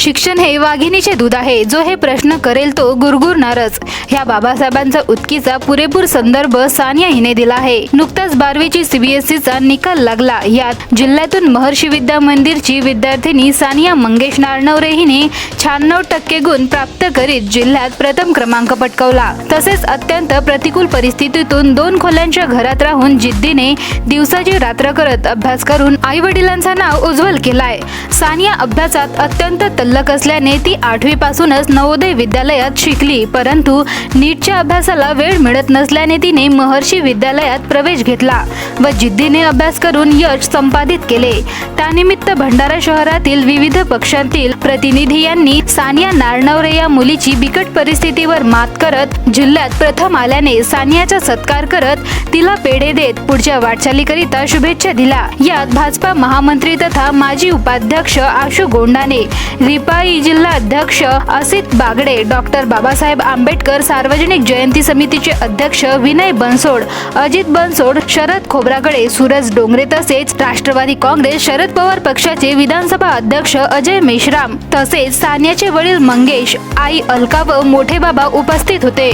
शिक्षण हे वाघिणीचे दूध आहे, जो हे प्रश्न करेल तो गुरगुरणारच. ह्या बाबासाहेबांचा उतकीचा पुरेपूर संदर्भ सानिया हिने दिला आहे. नुकताच 12वीची CBSEचा निकाल लागला. यात जिल्ह्यातून महर्षी विद्या मंदिरची विद्यार्थिनी सानिया मंगेश नारनवरे हिने 96% गुण प्राप्त करीत जिल्ह्यात प्रथम क्रमांक पटकावला. तसेच अत्यंत प्रतिकूल परिस्थितीतून 2 खोल्यांच्या घरात राहून जिद्दीने दिवसाची रात्र करत अभ्यास करून आई वडिलांचं नाव उज्ज्वल केलाय. सानिया अभ्यासात अत्यंत तल्लख असल्याने ती 8वी पासूनच नवोदय विद्यालयात शिकली, परंतु नीटच्या अभ्यासाला वेळ मिळत नसल्याने तिने महर्षी विद्यालयात प्रवेश घेतला व जिद्दीने अभ्यास करून यश संपादित केले. त्यानिमित्त भंडारा शहरातील विविध पक्षांतील प्रतिनिधी यांनी सानिया नारनवरे या मुलीची बिकट परिस्थितीवर मात करत जिल्ह्यात प्रथम आल्याने सानियाचा सत्कार करत तिला पेढे देत पुढच्या वाटचालीकरिता शुभेच्छा दिल्या. यात भाजपा महामंत्री तथा माजी उपाध्यक्ष आशू गोंडाने, रिपाई जिल्हा अध्यक्ष असित बागडे, डॉक्टर बाबासाहेब आंबेडकर सार्वजनिक जयंती समितीचे अध्यक्ष विनय बनसोड, अजित बनसोड, शरद खोब्रागडे, सूरज डोंगरे तसेच राष्ट्रवादी काँग्रेस शरद पवार पक्षाचे विधानसभा अध्यक्ष अजय मेश्राम तसेच सानियाचे वडील मंगेश, आई अलका व मोठे बाबा उपस्थित होते.